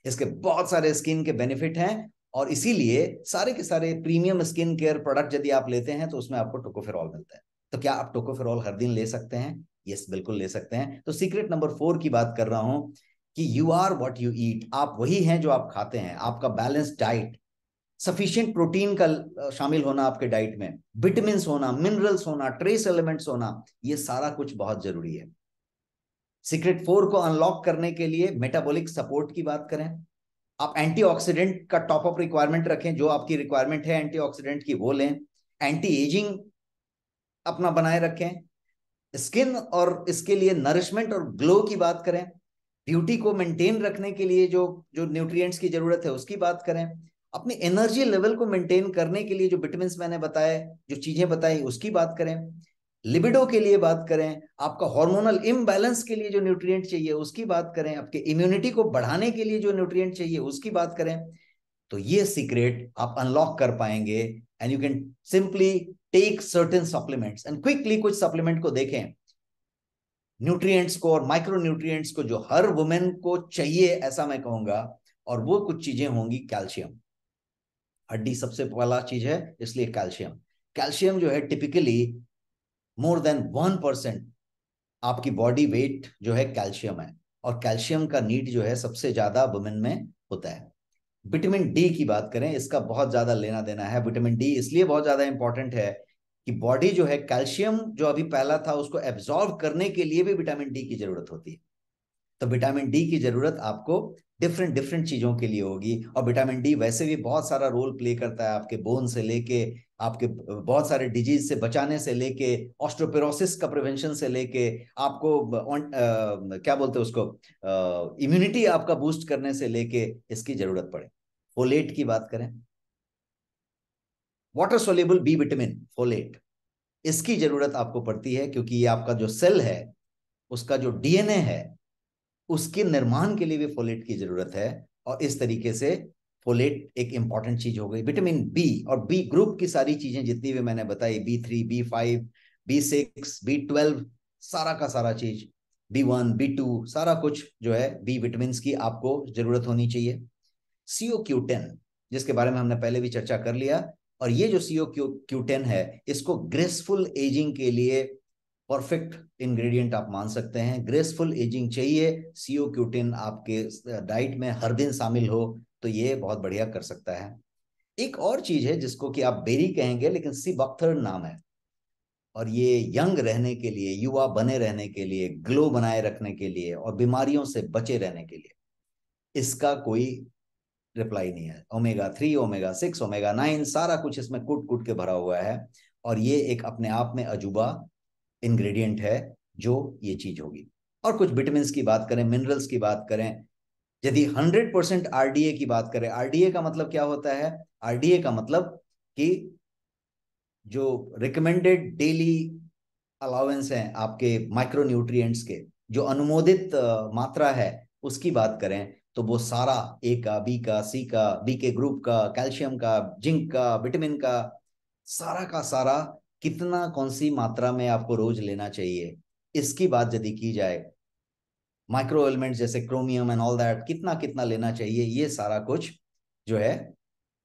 इसके बहुत सारे स्किन के बेनिफिट हैं और इसीलिए सारे के सारे प्रीमियम स्किन केयर प्रोडक्ट यदि आप लेते हैं तो उसमें आपको टोकोफेरॉल मिलता है। तो क्या आप टोकोफेरॉल हर दिन ले सकते हैं? यस, बिल्कुल ले सकते हैं। तो सीक्रेट नंबर 4 की बात कर रहा हूं कि you are what you eat. आप वही हैं जो आप खाते हैं। आपका बैलेंस डाइट, सफिशिएंट प्रोटीन का शामिल होना आपके डाइट में, विटामिन होना, मिनरल्स होना, ट्रेस एलिमेंट्स होना, ये सारा कुछ बहुत जरूरी है। सीक्रेट 4 को अनलॉक करने के लिए मेटाबॉलिक सपोर्ट की बात करें, आप एंटीऑक्सीडेंट का टॉप अप रिक्वायरमेंट रखें, जो आपकी रिक्वायरमेंट है एंटीऑक्सीडेंट की वो लें, एंटी एजिंग अपना बनाए रखें, स्किन और इसके लिए नरिशमेंट और ग्लो की बात करें, ब्यूटी को मेंटेन रखने के लिए जो जो न्यूट्रिएंट्स की जरूरत है उसकी बात करें, अपनी एनर्जी लेवल को मेंटेन करने के लिए जो विटामिन मैंने बताए, जो चीजें बताई उसकी बात करें, लिबिडो के लिए बात करें, आपका हार्मोनल इम्बैलेंस के लिए जो न्यूट्रिएंट चाहिए उसकी बात करें, आपके इम्यूनिटी को बढ़ाने के लिए जो न्यूट्रिएंट चाहिए उसकी बात करें। तो ये सीक्रेट आप अनलॉक कर पाएंगे and you can simply take certain supplements and quickly कुछ सप्लीमेंट को देखें, न्यूट्रिएंट्स को और माइक्रो न्यूट्रिएंट्स को जो हर वुमेन को चाहिए ऐसा मैं कहूंगा, और वो कुछ चीजें होंगी कैल्शियम। हड्डी सबसे पहला चीज है, इसलिए कैल्शियम। कैल्शियम जो है टिपिकली मोर देन 1% आपकी बॉडी वेट जो है कैल्शियम है, और कैल्शियम का नीड जो है सबसे ज्यादा वुमेन में होता है। विटामिन डी की बात करें, इसका बहुत ज्यादा लेना देना है। विटामिन डी इसलिए बहुत ज्यादा इंपॉर्टेंट है कि बॉडी जो है कैल्शियम जो अभी पहला था उसको एब्जॉर्ब करने के लिए भी विटामिन डी की जरूरत होती है। तो विटामिन डी की जरूरत आपको डिफरेंट डिफरेंट चीजों के लिए होगी, और विटामिन डी वैसे भी बहुत सारा रोल प्ले करता है, आपके बोन से लेके आपके बहुत सारे डिजीज से बचाने से लेके ऑस्टियोपोरोसिस का प्रिवेंशन से लेके आपको क्या बोलते हैं उसको, इम्यूनिटी आपका बूस्ट करने से लेके इसकी जरूरत पड़े। फोलेट की बात करें, water soluble B vitamin folate, इसकी जरूरत आपको पड़ती है क्योंकि ये आपका जो सेल है उसका जो डीएनए है उसके निर्माण के लिए भी फोलेट की जरूरत है। और इस तरीके से फोलेट एक इंपॉर्टेंट चीज हो गई। विटामिन बी और बी ग्रुप की सारी चीजें जितनी भी मैंने बताई, B3 B5 B6 B12, सारा का सारा चीज, B1 B2, सारा कुछ जो है बी विटामिन की आपको जरूरत होनी चाहिए। CO Q10 जिसके बारे में हमने पहले भी चर्चा कर लिया, और ये जो CO Q10 है इसको ग्रेसफुल एजिंग के लिए परफेक्ट इंग्रेडिएंट आप मान सकते हैं। ग्रेसफुल एजिंग चाहिए, CO Q10 आपके डाइट में हर दिन शामिल हो तो ये बहुत बढ़िया कर सकता है। एक और चीज है जिसको कि आप बेरी कहेंगे लेकिन सी बख्तर नाम है, और ये यंग रहने के लिए, युवा बने रहने के लिए, ग्लो बनाए रखने के लिए और बीमारियों से बचे रहने के लिए इसका कोई रिप्लाई नहीं है। ओमेगा 3 ओमेगा 6 ओमेगा 9 सारा कुछ इसमें कूट कूट के भरा हुआ है, और ये एक अपने आप में अजूबा इंग्रेडिएंट है जो ये चीज होगी। और कुछ विटामिन की बात करें, मिनरल्स की बात करें, यदि 100% RDA की बात करें, RDA का मतलब क्या होता है? RDA का मतलब कि जो रिकमेंडेड डेली अलाउंस है आपके माइक्रो न्यूट्रिएंट्स के, जो अनुमोदित मात्रा है उसकी बात करें तो वो सारा ए का, बी का, सी का, बी के ग्रुप का, कैल्शियम का, जिंक का, विटामिन का, सारा का सारा कितना कौन सी मात्रा में आपको रोज लेना चाहिए इसकी बात यदि की जाए, माइक्रो एलिमेंट्स जैसे क्रोमियम एंड ऑल दैट कितना कितना लेना चाहिए, ये सारा कुछ जो है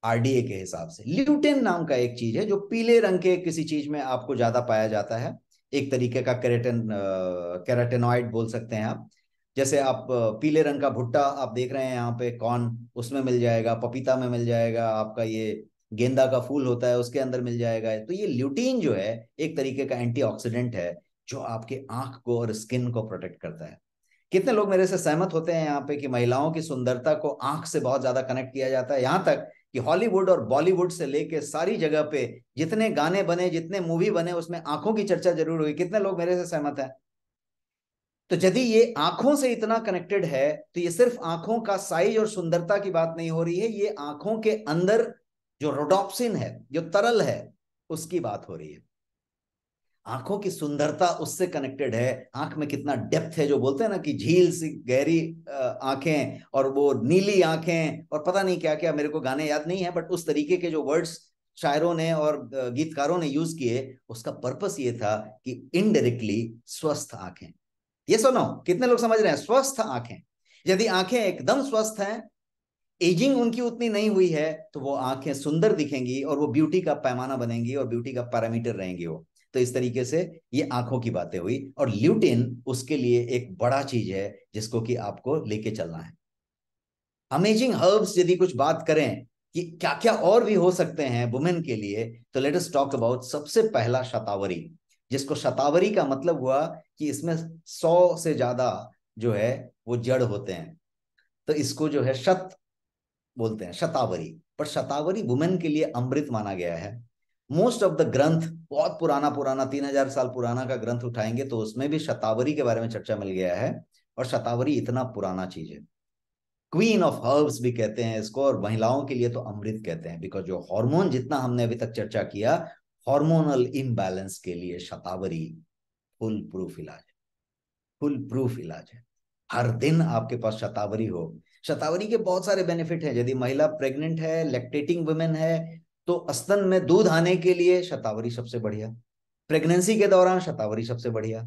RDA के हिसाब से। ल्यूटेन नाम का एक चीज है जो पीले रंग के किसी चीज में आपको ज्यादा पाया जाता है, एक तरीके का कैराटेनॉइड बोल सकते हैं आप। जैसे आप पीले रंग का भुट्टा आप देख रहे हैं यहाँ पे, कॉर्न उसमें मिल जाएगा, पपीता में मिल जाएगा, आपका ये गेंदा का फूल होता है उसके अंदर मिल जाएगा। तो ये ल्यूटीन जो है एक तरीके का एंटीऑक्सीडेंट है जो आपके आंख को और स्किन को प्रोटेक्ट करता है। कितने लोग मेरे से सहमत होते हैं यहाँ पे कि महिलाओं की सुंदरता को आंख से बहुत ज्यादा कनेक्ट किया जाता है, यहाँ तक कि हॉलीवुड और बॉलीवुड से लेके सारी जगह पे जितने गाने बने, जितने मूवी बने, उसमें आंखों की चर्चा जरूर हुई। कितने लोग मेरे से सहमत हैं? तो यदि ये आंखों से इतना कनेक्टेड है तो ये सिर्फ आंखों का साइज और सुंदरता की बात नहीं हो रही है, ये आंखों के अंदर जो रोडोप्सिन है, जो तरल है, उसकी बात हो रही है। आंखों की सुंदरता उससे कनेक्टेड है, आंख में कितना डेप्थ है, जो बोलते हैं ना कि झील सी गहरी आंखें और वो नीली आंखें और पता नहीं क्या क्या, मेरे को गाने याद नहीं है, बट उस तरीके के जो वर्ड्स शायरों ने और गीतकारों ने यूज किए, उसका पर्पस ये था कि इनडायरेक्टली स्वस्थ आंखें। ये सुनो, कितने लोग समझ रहे हैं? स्वस्थ आंखें, यदि आंखें एकदम स्वस्थ हैं, एजिंग उनकी उतनी नहीं हुई है, तो वो आंखें सुंदर दिखेंगी और वो ब्यूटी का पैमाना बनेंगी और ब्यूटी का पैरामीटर रहेंगी वो। तो इस तरीके से ये आंखों की बातें हुई, और ल्यूटिन उसके लिए एक बड़ा चीज है जिसको कि आपको लेके चलना है। अमेजिंग हर्ब्स यदि कुछ बात करें कि क्या क्या और भी हो सकते हैं वुमेन के लिए, तो लेट अस टॉक अबाउट सबसे पहला शतावरी। जिसको शतावरी का मतलब हुआ कि इसमें 100 से ज्यादा जो है वो जड़ होते हैं, तो इसको जो है शत बोलते हैं, शतावरी। पर शतावरी वुमेन के लिए अमृत माना गया है। मोस्ट ऑफ द ग्रंथ, बहुत पुराना पुराना 3000 साल पुराना का ग्रंथ उठाएंगे तो उसमें भी शतावरी के बारे में चर्चा मिल गया है। और शतावरी इतना पुराना चीज है, क्वीन ऑफ हर्ब्स भी कहते हैं इसको, और महिलाओं के लिए तो अमृत कहते हैं। बिकॉज जो हार्मोन जितना हमने अभी तक चर्चा किया, हार्मोनल इम्बैलेंस के लिए शतावरी फुल प्रूफ इलाज है, फुल प्रूफ इलाज है। हर दिन आपके पास शतावरी हो। शतावरी के बहुत सारे बेनिफिट हैं। यदि महिला प्रेग्नेंट है, लैक्टेटिंग वुमेन है, तो स्तन में दूध आने के लिए शतावरी सबसे बढ़िया। प्रेगनेंसी के दौरान शतावरी सबसे बढ़िया।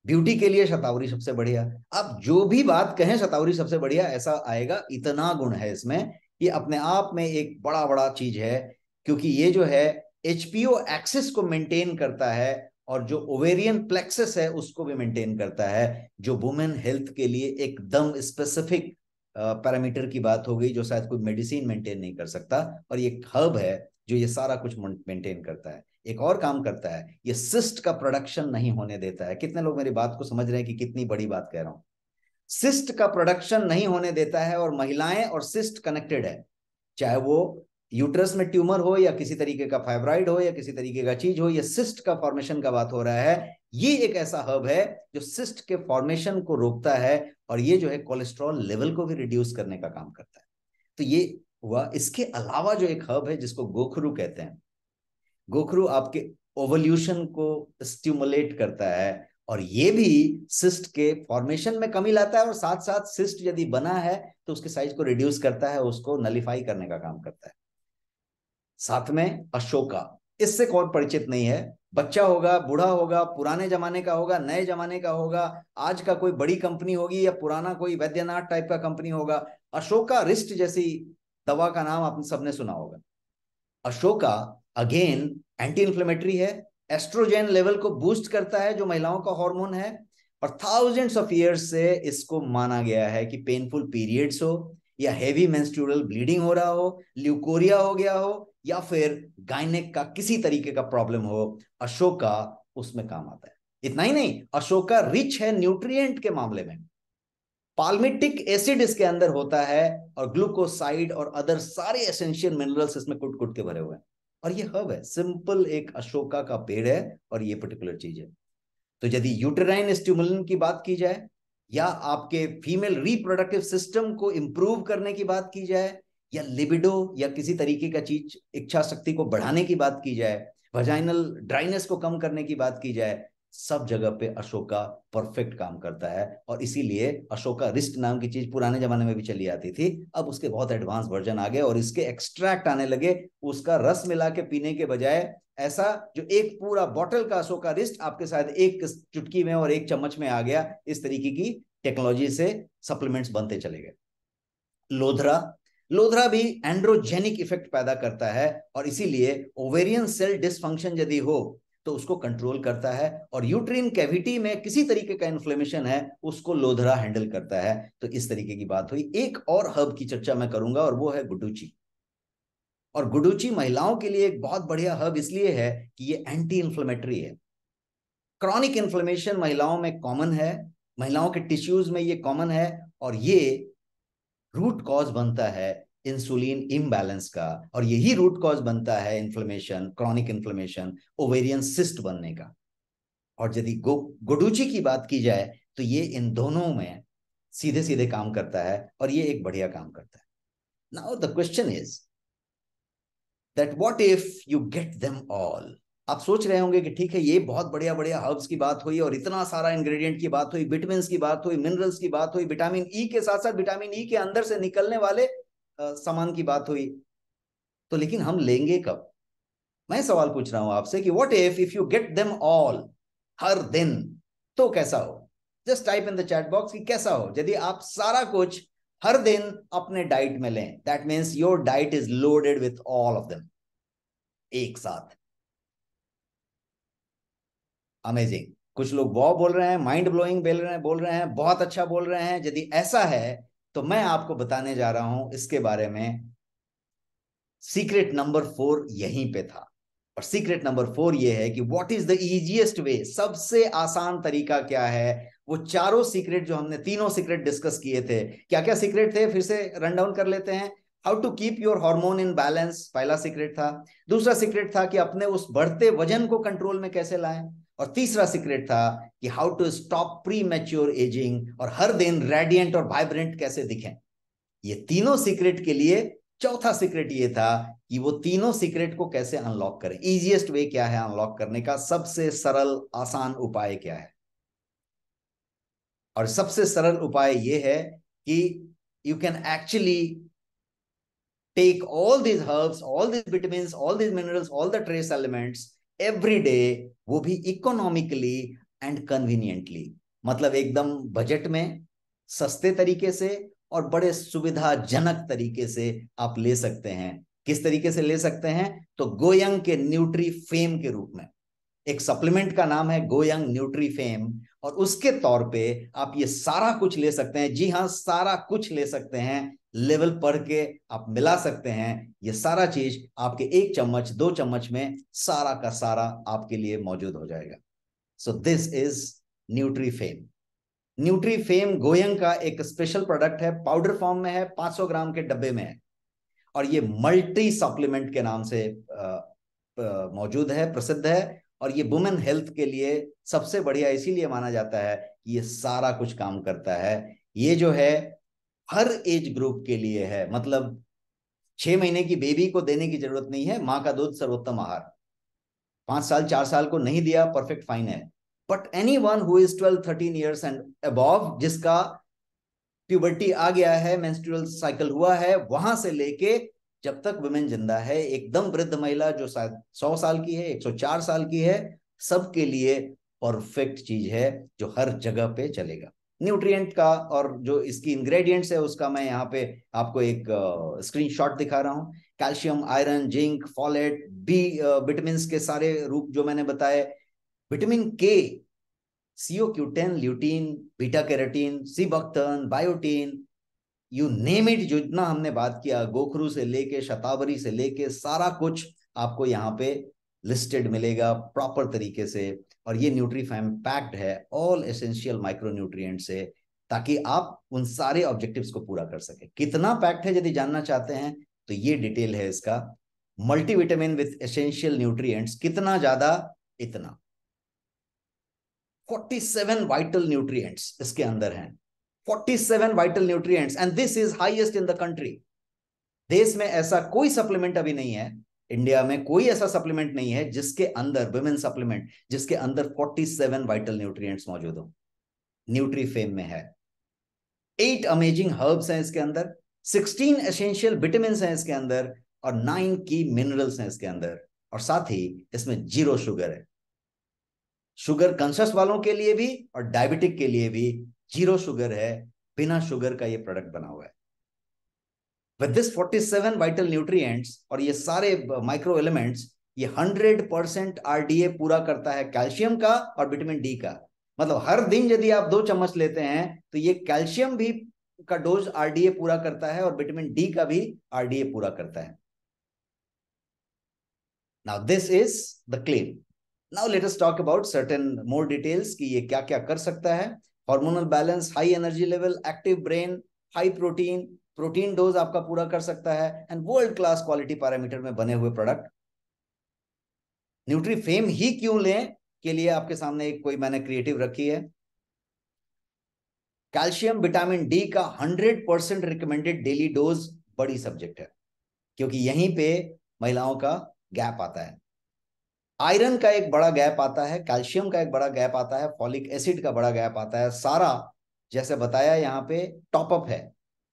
ब्यूटी के लिए शतावरी सबसे बढ़िया। आप जो भी बात कहें शतावरी सबसे बढ़िया ऐसा आएगा, इतना गुण है इसमें कि अपने आप में एक बड़ा बड़ा चीज है। क्योंकि ये जो है एचपीओ एक्सिस को मेंटेन करता है, और जो ओवेरियन प्लेक्सस है उसको भी मेंटेन करता है, जो वुमेन हेल्थ के लिए एकदम स्पेसिफिक पैरामीटर की बात हो गई, जो शायद कोई मेडिसिन मेंटेन नहीं कर सकता। और ये हर्ब है जो ये सारा कुछ मेंटेन करता है। एक और काम करता है, ये सिस्ट का प्रोडक्शन नहीं होने देता है। कितने लोग मेरी बात को समझ रहे हैं कि कितनी बड़ी बात कह रहा हूं? सिस्ट का प्रोडक्शन नहीं होने देता है, और महिलाएं और सिस्ट कनेक्टेड है। चाहे वो यूट्रस में ट्यूमर हो, या किसी तरीके का फाइब्राइड हो, या किसी तरीके का चीज हो, या सिस्ट का फॉर्मेशन का बात हो रहा है, ये एक ऐसा हर्ब है जो सिस्ट के फॉर्मेशन को रोकता है, और ये जो है कोलेस्ट्रॉल लेवल को भी रिड्यूस करने का काम करता है। तो ये हुआ। इसके अलावा जो एक हर्ब है जिसको गोखरू कहते हैं, गोखरू आपके ओवल्यूशन को स्टिमुलेट करता है, और ये भी सिस्ट के फॉर्मेशन में कमी लाता है, और साथ साथ सिस्ट यदि बना है तो उसके साइज को रिड्यूस करता है, उसको नलिफाई करने का काम करता है। साथ में अशोका, इससे कौन परिचित नहीं है? बच्चा होगा, बूढ़ा होगा, पुराने जमाने का होगा, नए जमाने का होगा, आज का कोई बड़ी कंपनी होगी, या पुराना कोई वैद्यनाथ टाइप का कंपनी होगा, अशोका रिस्ट जैसी दवा का नाम आपने सबने सुना होगा। अशोका अगेन एंटी इंफ्लेमेटरी है, एस्ट्रोजेन लेवल को बूस्ट करता है जो महिलाओं का हार्मोन है। और थाउजेंड्स ऑफ ईयर्स से इसको माना गया है कि पेनफुल पीरियड्स हो, या हेवी मेंस्ट्रुअल ब्लीडिंग हो रहा हो, ल्यूकोरिया हो गया हो, या फिर गायनेक का किसी तरीके का प्रॉब्लम हो, अशोका उसमें काम आता है। इतना ही नहीं, अशोका रिच है न्यूट्रिएंट के मामले में। पाल्मिटिक एसिड इसके अंदर होता है, और ग्लूकोसाइड और अदर सारे एसेंशियल मिनरल्स इसमें कुट कुट के भरे हुए हैं। और ये हर्ब है, सिंपल एक अशोका का पेड़ है, और ये पर्टिकुलर चीज है। तो यदि यूटेराइन स्टिमुलेंट की बात की जाए, या आपके फीमेल रिप्रोडक्टिव सिस्टम को इंप्रूव करने की बात की जाए, या लिबिडो या किसी तरीके का चीज इच्छा शक्ति को बढ़ाने की बात की जाए, वजाइनल ड्राइनेस को कम करने की बात की जाए, सब जगह पे अशोका परफेक्ट काम करता है। और इसीलिए अशोका रिस्ट नाम की चीज पुराने जमाने में भी चली आती थी, अब उसके बहुत एडवांस वर्जन आ गए, और इसके एक्सट्रैक्ट आने लगे। उसका रस मिला के पीने के बजाय ऐसा जो एक पूरा बॉटल का अशोका रिस्ट आपके शायद एक चुटकी में और एक चम्मच में आ गया, इस तरीके की टेक्नोलॉजी से सप्लीमेंट्स बनते चले गए। लोधरा, लोधरा भी एंड्रोजेनिक इफेक्ट पैदा करता है, और इसीलिए ओवेरियन सेल डिसफंक्शन यदि हो तो उसको कंट्रोल करता है, और यूट्रीन कैविटी में किसी तरीके का इन्फ्लेमेशन है उसको लोधरा हैंडल करता है। तो इस तरीके की बात हुई। एक और हर्ब की चर्चा मैं करूंगा, और वो है गुडुची। और गुडुची महिलाओं के लिए एक बहुत बढ़िया हर्ब इसलिए है कि ये एंटी इंफ्लेमेटरी है। क्रॉनिक इन्फ्लेमेशन महिलाओं में कॉमन है, महिलाओं के टिश्यूज में ये कॉमन है, और ये रूट कॉज बनता है इंसुलिन इम्बैलेंस का, और यही रूट कॉज बनता है inflammation, chronic inflammation, ovarian cyst बनने का। और यदि गुडुची की बात की जाए तो ये इन दोनों में सीधे सीधे काम करता है, और ये एक बढ़िया काम करता है। Now the question is that what if you get them all. आप सोच रहे होंगे कि ठीक है, ये बहुत बढ़िया बढ़िया हर्ब्स की बात हुई, और इतना सारा इंग्रेडिएंट की बात हुई, विटामिन की बात हुई, मिनरल्स की बात हुई, विटामिन ई के साथ साथ विटामिन ई के अंदर से निकलने वाले सामान की बात हुई, तो लेकिन हम लेंगे कब? मैं सवाल पूछ रहा हूं आपसे कि what if you get them all हर दिन, तो कैसा हो? Just type in the chat box कि कैसा हो यदि आप सारा कुछ हर दिन अपने डाइट में लें। That means your diet is loaded with all of them एक साथ। अमेजिंग। कुछ लोग वाह बोल रहे हैं, माइंड ब्लोइंग बोल रहे हैं, बहुत अच्छा बोल रहे हैं। यदि ऐसा है तो मैं आपको बताने जा रहा हूं इसके बारे में। सीक्रेट नंबर 4 यहीं पे था। और सीक्रेट नंबर 4 ये है कि what is the easiest way, सबसे आसान तरीका क्या है। वो चारों सीक्रेट जो हमने तीनों सीक्रेट डिस्कस किए थे, क्या क्या सीक्रेट थे, फिर से रन डाउन कर लेते हैं। How to keep your hormone in balance, पहला सीक्रेट था। दूसरा सीक्रेट था कि अपने उस बढ़ते वजन को कंट्रोल में कैसे लाएं। और तीसरा सीक्रेट था कि how to stop premature aging, और हर दिन रेडिएंट और वाइब्रेंट कैसे दिखें। ये तीनों सीक्रेट के लिए चौथा सीक्रेट ये था कि वो तीनों सीक्रेट को कैसे अनलॉक करें। इजीएस्ट वे क्या है अनलॉक करने का, सबसे सरल आसान उपाय क्या है। और सबसे सरल उपाय ये है कि you can actually take all these herbs, all these vitamins, all these minerals, all the trace elements every day, वो भी इकोनॉमिकली एंड कन्वीनियंटली, मतलब एकदम बजट में, सस्ते तरीके से और बड़े सुविधाजनक तरीके से आप ले सकते हैं। किस तरीके से ले सकते हैं, तो गोयंग के न्यूट्री फेम के रूप में। एक सप्लीमेंट का नाम है गोयंग न्यूट्री फेम, और उसके तौर पे आप ये सारा कुछ ले सकते हैं। जी हाँ, सारा कुछ ले सकते हैं, लेवल पढ़ के आप मिला सकते हैं। ये सारा चीज आपके 1 चम्मच 2 चम्मच में सारा का सारा आपके लिए मौजूद हो जाएगा। So this is Nutri Fem. Nutri Fem गोयंग का एक स्पेशल प्रोडक्ट है, पाउडर फॉर्म में है, 500 ग्राम के डब्बे में है, और ये मल्टी सप्लीमेंट के नाम से मौजूद है, प्रसिद्ध है। और ये वुमेन हेल्थ के लिए सबसे बढ़िया इसीलिए माना जाता है कि ये सारा कुछ काम करता है। ये जो है हर एज ग्रुप के लिए है, मतलब 6 महीने की बेबी को देने की जरूरत नहीं है, माँ का दूध सर्वोत्तम आहार। 5 साल 4 साल को नहीं दिया, परफेक्ट फाइन है। But any one who is 12-13 years and above, जिसका प्यूबर्टी आ गया है, मेंस्ट्रुअल साइकिल हुआ है, वहां से लेके जब तक वुमेन जिंदा है, एकदम वृद्ध महिला जो शायद 100 साल की है, 104 साल की है, सबके लिए परफेक्ट चीज है जो हर जगह पे चलेगा। न्यूट्रिएंट का और जो इसकी इंग्रेडिएंट्स है उसका मैं यहाँ पे आपको एक स्क्रीनशॉट दिखा रहा हूँ। Calcium, iron, zinc, folate, B vitamin के सारे रूप जो मैंने बताए, vitamin K, CO Q10, lutein, beta carotene, sea buckthorn, biotin, you name it, जो इतना हमने बात किया, गोखरू से लेके शतावरी से लेके सारा कुछ आपको यहाँ पे लिस्टेड मिलेगा प्रॉपर तरीके से। और ये न्यूट्रीफाइम पैक्ड है ऑल एसेंशियल माइक्रोन्यूट्रिएंट से, ताकि आप उन सारे ऑब्जेक्टिव्स को पूरा कर सके। कितना पैक्ड है यदि जानना चाहते हैं तो ये डिटेल है इसका। मल्टीविटामिन विथ एसेंशियल न्यूट्रिएंट्स, कितना ज्यादा, इतना 47 वाइटल न्यूट्रिएंट्स इसके अंदर हैं। 47 vital nutrients, and this is highest in the country. देश में ऐसा कोई सप्लीमेंट अभी नहीं है, इंडिया में कोई ऐसा सप्लीमेंट नहीं है जिसके अंदर, विमेन सप्लीमेंट जिसके अंदर 47 वाइटल न्यूट्रिएंट्स मौजूद हो। न्यूट्रीफेम में है। 8 अमेजिंग हर्ब्स हैं इसके अंदर, 16 एसेंशियल विटामिन हैं इसके अंदर, और 9 की मिनरल्स हैं इसके अंदर। और साथ ही इसमें 0 शुगर है। शुगर कॉन्शियस वालों के लिए भी और डायबिटिक के लिए भी 0 शुगर है, बिना शुगर का ये प्रोडक्ट बना हुआ है। विद दिस 47 वाइटल न्यूट्रिएंट्स और ये सारे माइक्रो एलिमेंट्स, ये 100% RDA पूरा करता है, कैल्शियम का और विटामिन डी का। मतलब हर दिन यदि आप 2 चम्मच लेते हैं तो ये कैल्शियम भी का डोज RDA पूरा करता है और विटामिन डी का भी RDA पूरा करता है। Now this is the claim. Now let us talk about certain more details कि ये क्या क्या कर सकता है। Hormonal balance, high energy level, active brain, high protein, protein dose आपका पूरा कर सकता है, and world class quality parameter में बने हुए प्रोडक्ट। न्यूट्रीफेम ही क्यों लें के लिए आपके सामने एक कोई मैंने क्रिएटिव रखी है। कैल्शियम विटामिन डी का 100% रिकमेंडेड डेली डोज बड़ी सब्जेक्ट है, क्योंकि यहीं पे महिलाओं का गैप आता है। आयरन का एक बड़ा गैप आता है, कैल्शियम का एक बड़ा गैप आता है, फॉलिक एसिड का बड़ा गैप आता है। सारा जैसे बताया यहाँ पे टॉपअप है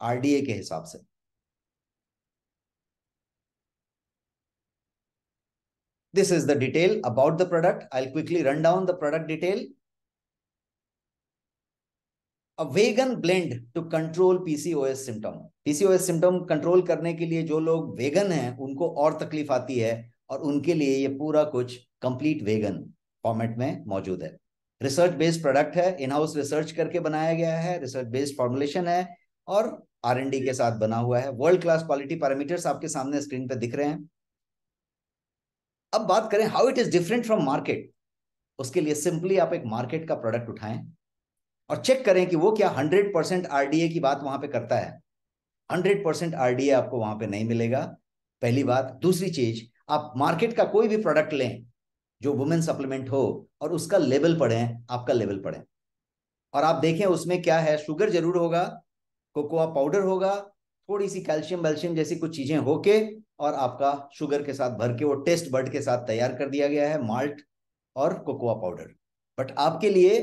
RDA के हिसाब से। This is the detail about the product. I'll quickly run down the product detail. A vegan blend to control PCOS symptom. PCOS symptom control करने के लिए जो लोग वेगन हैं उनको और तकलीफ आती है, और उनके लिए ये पूरा कुछ कंप्लीट वेगन फॉर्मेट में मौजूद है। रिसर्च बेस्ड प्रोडक्ट है, इन हाउस रिसर्च करके बनाया गया है, रिसर्च बेस्ड फॉर्मुलेशन है, और R&D के साथ बना हुआ है। वर्ल्ड क्लास क्वालिटी पैरामीटर्स आपके सामने स्क्रीन पे दिख रहे हैं। अब बात करें how it is different from market. उसके लिए सिंपली आप एक मार्केट का प्रोडक्ट उठाएं और चेक करें कि वो क्या 100% आरडीए की बात वहां पे करता है। 100% आरडीए आपको वहां पे नहीं मिलेगा, पहली बात। दूसरी चीज, आप मार्केट का कोई भी प्रोडक्ट लें जो वुमेन सप्लीमेंट हो और उसका लेवल पढ़ें, आपका लेवल पढ़ें, और आप देखें उसमें क्या है। शुगर जरूर होगा, कोकोआ पाउडर होगा, थोड़ी सी कैल्शियम वेल्शियम जैसी कुछ चीजें होके, और आपका शुगर के साथ भर के वो टेस्ट बर्ड के साथ तैयार कर दिया गया है, माल्ट और कोकोआ पाउडर। बट आपके लिए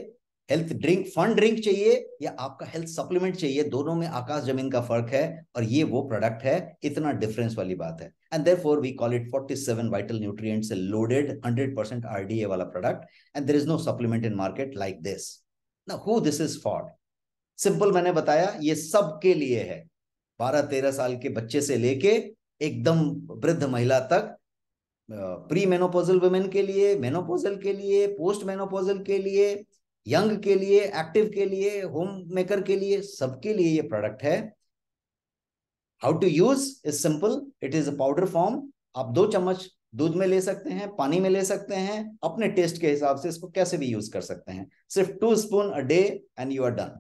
हेल्थ ड्रिंक, फन ड्रिंक चाहिए या आपका हेल्थ सप्लीमेंट चाहिए, दोनों में आकाश जमीन का फर्क है। और ये वो प्रोडक्ट है, इतना डिफरेंस वाली बात है। And therefore we call it 47 vital nutrients loaded 100% RDA वाला product. And there is no supplement in market like this. Now who this is for? Simple, मैंने बताया ये सबके लिए है। 12-13 साल के बच्चे से लेके एकदम वृद्ध महिला तक, प्री मेनोपोजल वुमेन के लिए, मेनोपोजल के लिए, पोस्ट मेनोपोजल के लिए, यंग के लिए, एक्टिव के लिए, होम मेकर के लिए, सबके लिए ये प्रोडक्ट है। How to use is simple, it is a powder form. आप 2 चम्मच दूध में ले सकते हैं, पानी में ले सकते हैं, अपने टेस्ट के हिसाब से इसको कैसे भी यूज कर सकते हैं। सिर्फ 2 spoon a day and you are done.